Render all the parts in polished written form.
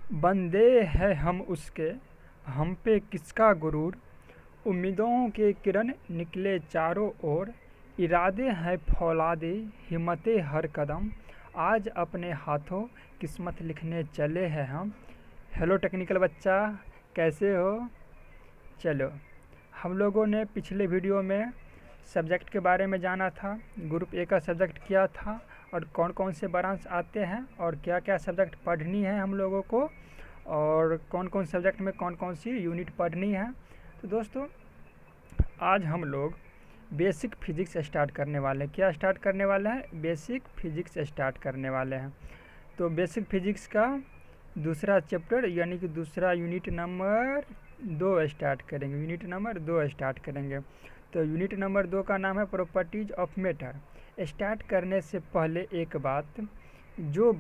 बंदे हैं हम उसके, हम पे किसका गुरूर। उम्मीदों के किरण निकले चारों ओर, इरादे हैं फौलादे, हिम्मतें हर कदम। आज अपने हाथों किस्मत लिखने चले हैं हम। हेलो टेक्निकल बच्चा, कैसे हो? चलो, हम लोगों ने पिछले वीडियो में सब्जेक्ट के बारे में जाना था, ग्रुप ए का सब्जेक्ट क्या था और कौन कौन से ब्रांच आते हैं और क्या क्या सब्जेक्ट पढ़नी है हम लोगों को, और कौन कौन सब्जेक्ट में कौन कौन सी यूनिट पढ़नी है। तो दोस्तों, आज हम लोग बेसिक फिजिक्स स्टार्ट करने वाले हैं। क्या स्टार्ट करने वाले हैं? बेसिक फिजिक्स स्टार्ट करने वाले हैं। तो बेसिक फिजिक्स का दूसरा चैप्टर यानी कि दूसरा यूनिट नंबर 2 स्टार्ट करेंगे। यूनिट नंबर 2 स्टार्ट करेंगे। तो यूनिट नंबर 2 का नाम है प्रॉपर्टीज ऑफ मैटर। स्टार्ट करने से पहले एक बात, जो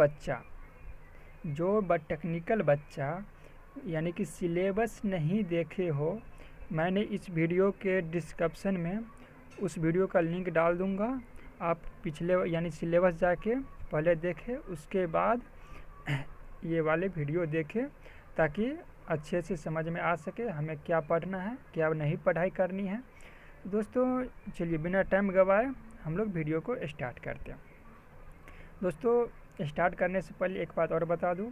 टेक्निकल बच्चा यानी कि सिलेबस नहीं देखे हो, मैंने इस वीडियो के डिस्क्रिप्शन में उस वीडियो का लिंक डाल दूंगा। आप पिछले यानी सिलेबस जाके पहले देखें, उसके बाद ये वाले वीडियो देखें, ताकि अच्छे से समझ में आ सके हमें क्या पढ़ना है, क्या नहीं पढ़ाई करनी है। दोस्तों चलिए, बिना टाइम गवाए हम लोग वीडियो को स्टार्ट करते हैं। दोस्तों, स्टार्ट करने से पहले एक बात और बता दूं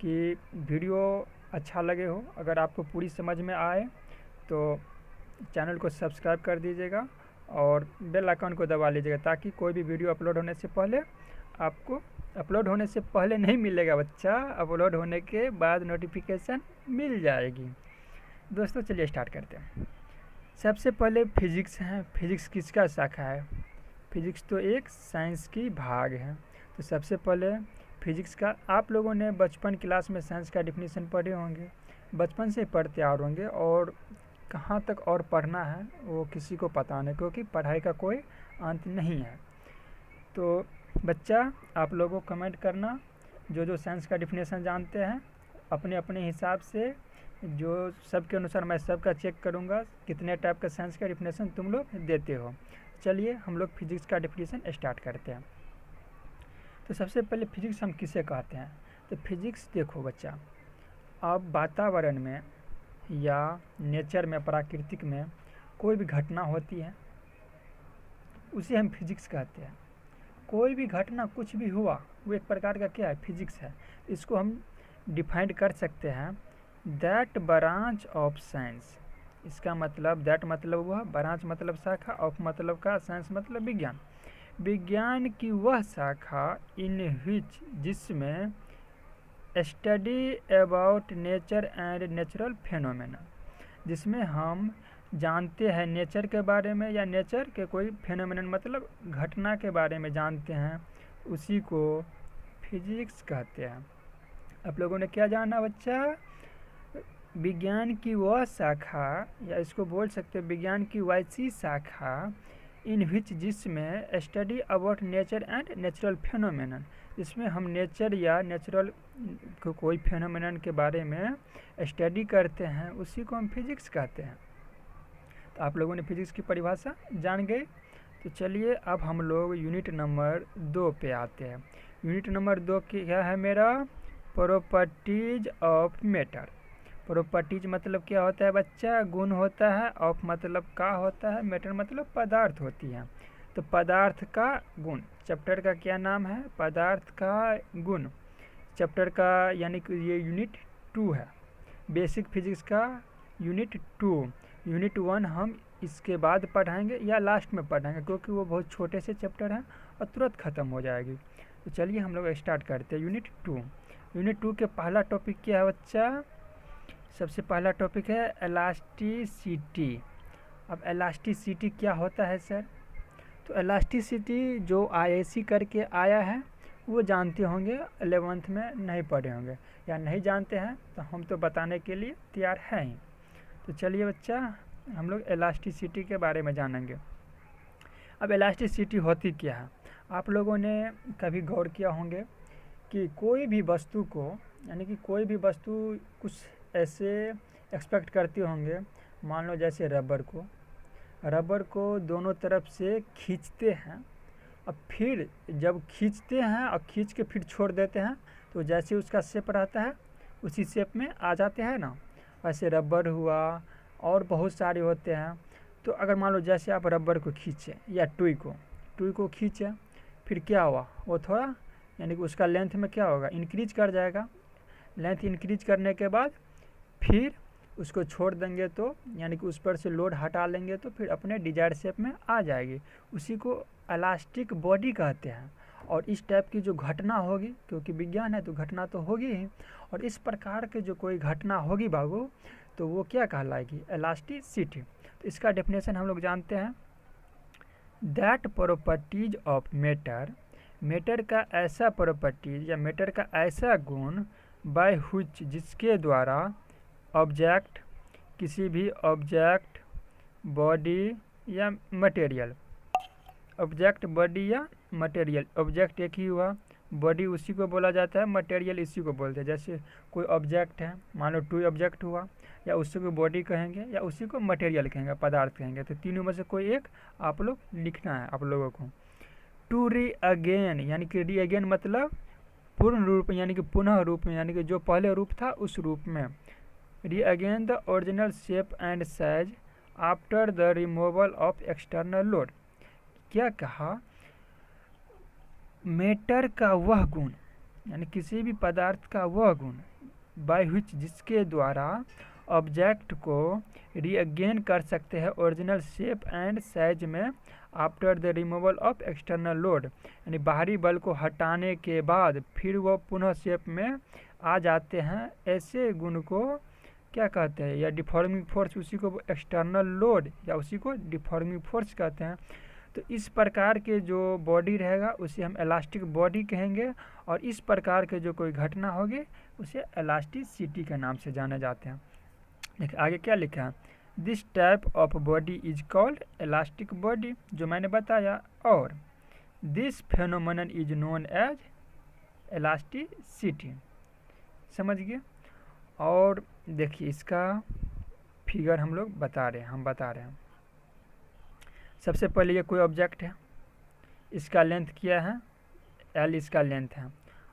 कि वीडियो अच्छा लगे हो, अगर आपको पूरी समझ में आए तो चैनल को सब्सक्राइब कर दीजिएगा और बेल आइकन को दबा लीजिएगा, ताकि कोई भी वीडियो अपलोड होने से पहले आपको, अपलोड होने से पहले नहीं मिलेगा बच्चा, अपलोड होने के बाद नोटिफिकेशन मिल जाएगी। दोस्तों चलिए स्टार्ट करते हैं। सबसे पहले फिजिक्स है। फिजिक्स किसका शाखा है? फिजिक्स तो एक साइंस की भाग है। तो सबसे पहले फिजिक्स का आप लोगों ने बचपन क्लास में साइंस का डिफिनीशन पढ़े होंगे, बचपन से पढ़ते आ रहे होंगे, और कहाँ तक और पढ़ना है वो किसी को पता नहीं, क्योंकि पढ़ाई का कोई अंत नहीं है। तो बच्चा, आप लोगों कमेंट करना जो साइंस का डिफिनीशन जानते हैं अपने अपने हिसाब से, जो सबके अनुसार मैं सबका चेक करूँगा कितने टाइप का साइंस का डिफिनीशन तुम लोग देते हो। चलिए हम लोग फिजिक्स का डिफिनीशन स्टार्ट करते हैं। तो सबसे पहले फिजिक्स हम किसे कहते हैं? तो फिजिक्स देखो बच्चा, अब वातावरण में या नेचर में, प्राकृतिक में कोई भी घटना होती है उसे हम फिजिक्स कहते हैं। कोई भी घटना कुछ भी हुआ वो एक प्रकार का क्या है? फिजिक्स है। इसको हम डिफाइंड कर सकते हैं दैट ब्रांच ऑफ साइंस। इसका मतलब दैट मतलब वह, ब्रांच मतलब शाखा, ऑफ मतलब का, साइंस मतलब विज्ञान। विज्ञान की वह शाखा इन विच जिसमें study about nature and natural phenomena, जिसमें हम जानते हैं नेचर के बारे में या नेचर के कोई फेनोमेनन मतलब घटना के बारे में जानते हैं, उसी को फिजिक्स कहते हैं। आप लोगों ने क्या जाना बच्चा? विज्ञान की वह शाखा, या इसको बोल सकते हैं विज्ञान की वैसी शाखा, इन विच जिसमें study about nature and natural phenomenon, जिसमें हम नेचर या नेचुरल कोई फेनोमेनन के बारे में स्टडी करते हैं, उसी को हम फिजिक्स कहते हैं। तो आप लोगों ने फिजिक्स की परिभाषा जान गए। तो चलिए अब हम लोग यूनिट नंबर 2 पे आते हैं। यूनिट नंबर 2 क्या है मेरा? Properties of matter. प्रॉपर्टीज मतलब क्या होता है बच्चा? गुण होता है। ऑफ मतलब का होता है, मैटर मतलब पदार्थ होती है। तो पदार्थ का गुण, चैप्टर का क्या नाम है? पदार्थ का गुण। चैप्टर का यानी कि ये यूनिट 2 है, बेसिक फिजिक्स का यूनिट 2। यूनिट 1 हम इसके बाद पढ़ाएंगे या लास्ट में पढ़ाएंगे, क्योंकि वो बहुत छोटे से चैप्टर हैं और तुरंत ख़त्म हो जाएगी। तो चलिए हम लोग स्टार्ट करते हैं यूनिट 2। यूनिट 2 के पहला टॉपिक क्या है बच्चा? सबसे पहला टॉपिक है इलास्टिसिटी। अब इलास्टिसिटी क्या होता है सर? तो इलास्टिसिटी जो आईएसी करके आया है वो जानते होंगे, 11th में नहीं पढ़े होंगे, या नहीं जानते हैं तो हम तो बताने के लिए तैयार हैं ही। तो चलिए बच्चा, हम लोग इलास्टिसिटी के बारे में जानेंगे। अब इलास्टिसिटी होती क्या है? आप लोगों ने कभी गौर किया होंगे कि कोई भी वस्तु को, यानी कि कोई भी वस्तु कुछ ऐसे एक्सपेक्ट करते होंगे, मान लो जैसे रबर को दोनों तरफ से खींचते हैं, अब फिर जब खींचते हैं और खींच के फिर छोड़ देते हैं, तो जैसे उसका शेप रहता है उसी शेप में आ जाते हैं ना। वैसे रबर हुआ और बहुत सारे होते हैं। तो अगर मान लो जैसे आप रबर को खींचे या टुई को खींचे, फिर क्या हुआ, वो थोड़ा यानी कि उसका लेंथ में क्या होगा, इंक्रीज कर जाएगा। लेंथ इंक्रीज करने के बाद फिर उसको छोड़ देंगे तो यानी कि उस पर से लोड हटा लेंगे तो फिर अपने डिजायर शेप में आ जाएगी। उसी को इलास्टिक बॉडी कहते हैं। और इस टाइप की जो घटना होगी, क्योंकि विज्ञान है तो घटना तो होगी ही, और इस प्रकार के जो कोई घटना होगी बाबू तो वो क्या कहलाएगी, इलास्टिसिटी। तो इसका डेफिनेशन हम लोग जानते हैं, दैट प्रॉपर्टीज ऑफ मैटर का ऐसा प्रॉपर्टीज या मैटर का ऐसा गुण बाय व्हिच जिसके द्वारा ऑब्जेक्ट, किसी भी ऑब्जेक्ट, बॉडी या मटेरियल, ऑब्जेक्ट, बॉडी या मटेरियल, ऑब्जेक्ट एक ही हुआ, बॉडी उसी को बोला जाता है, मटेरियल इसी को बोलते हैं। जैसे कोई ऑब्जेक्ट है, मान लो टू ऑब्जेक्ट हुआ, या उसी को बॉडी कहेंगे या उसी को मटेरियल कहेंगे, पदार्थ कहेंगे। तो तीनों में से कोई एक आप लोग लिखना है आप लोगों को। टू री अगेन, यानी कि री अगेन मतलब पूर्ण रूप, यानी कि पुनः रूप में, यानी कि जो पहले रूप था उस रूप में। री again the original shape and size after the removal of external load. क्या कहा, मैटर का वह गुण, यानी किसी भी पदार्थ का वह गुण, बाय व्हिच जिसके द्वारा ऑब्जेक्ट को रीअगेन कर सकते हैं ओरिजिनल शेप एंड साइज में after the removal of external load, यानी बाहरी बल को हटाने के बाद फिर वो पुनः शेप में आ जाते हैं। ऐसे गुण को क्या कहते हैं, या डिफॉर्मिंग फोर्स, उसी को एक्सटर्नल लोड या उसी को डिफॉर्मिंग फोर्स कहते हैं। तो इस प्रकार के जो बॉडी रहेगा उसे हम इलास्टिक बॉडी कहेंगे, और इस प्रकार के जो कोई घटना होगी उसे इलास्टिसिटी के नाम से जाने जाते हैं। देखिए आगे क्या लिखा है, this type of body is called elastic body, जो मैंने बताया, और this phenomenon is known as elasticity. समझ गए। और देखिए इसका फिगर हम लोग बता रहे हैं। सबसे पहले ये कोई ऑब्जेक्ट है, इसका लेंथ क्या है, एल इसका लेंथ है।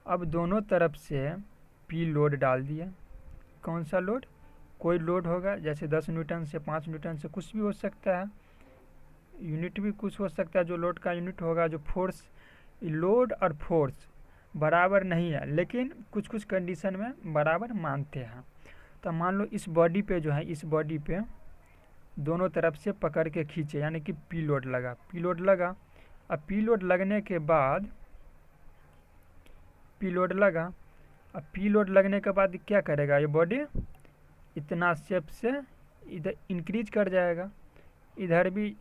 अब दोनों तरफ से पी लोड डाल दिया। कौन सा लोड, कोई लोड होगा, जैसे 10 न्यूटन से 5 न्यूटन से कुछ भी हो सकता है, यूनिट भी कुछ हो सकता है जो लोड का यूनिट होगा। जो फोर्स, लोड और फोर्स बराबर नहीं है, लेकिन कुछ कुछ कंडीशन में बराबर मानते हैं। तो मान लो इस बॉडी पे जो है, इस बॉडी पे दोनों तरफ से पकड़ के खींचे, यानी कि पी लोड लगा। अब पी लोड लगने के बाद पी लोड लगने के बाद क्या करेगा, ये बॉडी इतना शेप से इधर इंक्रीज कर जाएगा। इधर भी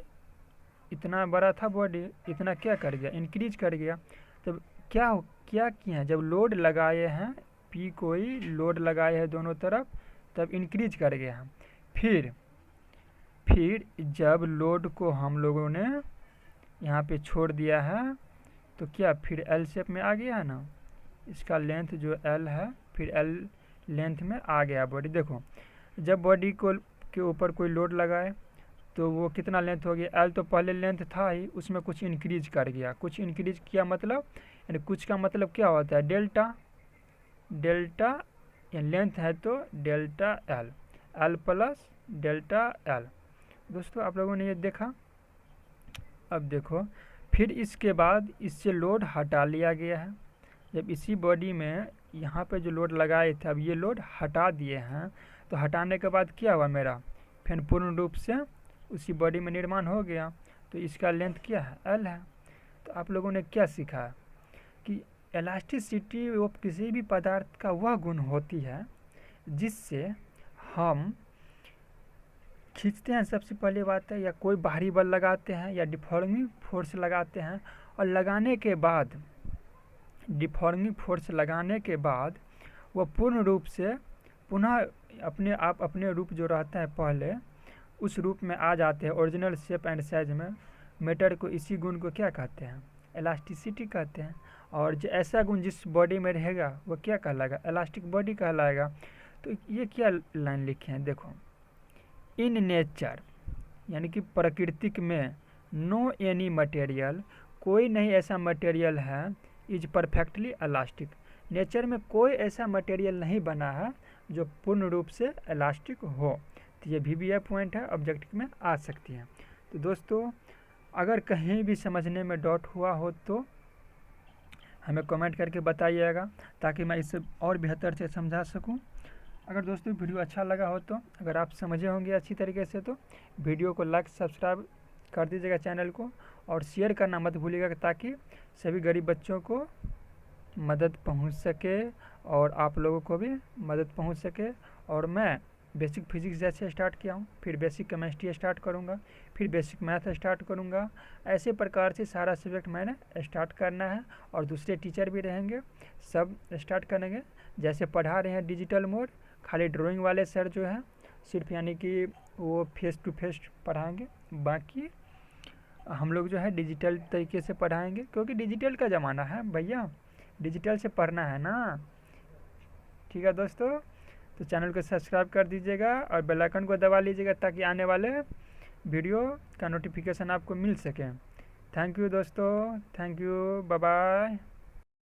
इतना बड़ा था बॉडी, इतना क्या कर गया, इंक्रीज कर गया। तब क्या किया, जब लोड लगाए हैं, पी कोई लोड लगाए हैं दोनों तरफ, तब इंक्रीज कर गया है। फिर जब लोड को हम लोगों ने यहाँ पे छोड़ दिया है तो क्या, फिर एल शेप में आ गया है ना। इसका लेंथ जो एल है, फिर एल लेंथ में आ गया बॉडी। देखो जब बॉडी को के ऊपर कोई लोड लगाए तो वो कितना लेंथ हो गया, एल तो पहले लेंथ था ही, उसमें कुछ इंक्रीज कर गया। कुछ इंक्रीज किया मतलब, यानी कुछ का मतलब क्या होता है, डेल्टा या लेंथ है तो delta L, L plus delta L. दोस्तों आप लोगों ने ये देखा। अब देखो फिर इसके बाद इससे लोड हटा लिया गया है। जब इसी बॉडी में यहाँ पे जो लोड लगाए थे, अब ये लोड हटा दिए हैं, तो हटाने के बाद क्या हुआ, मेरा फिर पूर्ण रूप से उसी बॉडी में निर्माण हो गया। तो इसका लेंथ क्या है, एल है। तो आप लोगों ने क्या सीखा कि इलास्टिसिटी वो किसी भी पदार्थ का वह गुण होती है जिससे हम खींचते हैं, सबसे पहले बात है, या कोई बाहरी बल लगाते हैं या डिफॉर्मिंग फोर्स लगाते हैं, और लगाने के बाद डिफॉर्मिंग फोर्स लगाने के बाद वह पूर्ण रूप से पुनः अपने रूप जो रहता है पहले उस रूप में आ जाते हैं, ओरिजिनल शेप एंड साइज में। मैटर को, इसी गुण को क्या कहते हैं, इलास्टिसिटी कहते हैं। और जो ऐसा गुण जिस बॉडी में रहेगा वो क्या कहलाएगा, इलास्टिक बॉडी कहलाएगा। तो ये क्या लाइन लिखे हैं, देखो, इन नेचर, यानी कि प्राकृतिक में, नो एनी मटेरियल, कोई नहीं ऐसा मटेरियल है, इज परफेक्टली इलास्टिक, नेचर में कोई ऐसा मटेरियल नहीं बना है जो पूर्ण रूप से इलास्टिक हो। तो ये भी पॉइंट है, ऑब्जेक्टिव में आ सकती है। तो दोस्तों अगर कहीं भी समझने में डाउट हुआ हो तो हमें कमेंट करके बताइएगा, ताकि मैं इसे और बेहतर से समझा सकूं। अगर दोस्तों वीडियो अच्छा लगा हो, तो अगर आप समझे होंगे अच्छी तरीके से, तो वीडियो को लाइक सब्सक्राइब कर दीजिएगा चैनल को, और शेयर करना मत भूलिएगा, ताकि सभी गरीब बच्चों को मदद पहुंच सके और आप लोगों को भी मदद पहुंच सके। और मैं बेसिक फिजिक्स जैसे स्टार्ट किया हूँ, फिर बेसिक केमिस्ट्री स्टार्ट करूँगा, फिर बेसिक मैथ स्टार्ट करूँगा। ऐसे प्रकार से सारा सब्जेक्ट मैंने स्टार्ट करना है, और दूसरे टीचर भी रहेंगे, सब स्टार्ट करेंगे। जैसे पढ़ा रहे हैं डिजिटल मोड, खाली ड्राइंग वाले सर जो है सिर्फ यानी कि वो फेस टू फेस पढ़ाएंगे, बाकी हम लोग जो है डिजिटल तरीके से पढ़ाएंगे, क्योंकि डिजिटल का ज़माना है भैया, डिजिटल से पढ़ना है ना। ठीक है दोस्तों, तो चैनल को सब्सक्राइब कर दीजिएगा और बेल आइकन को दबा लीजिएगा, ताकि आने वाले वीडियो का नोटिफिकेशन आपको मिल सके। थैंक यू दोस्तों, थैंक यू, बाय बाय।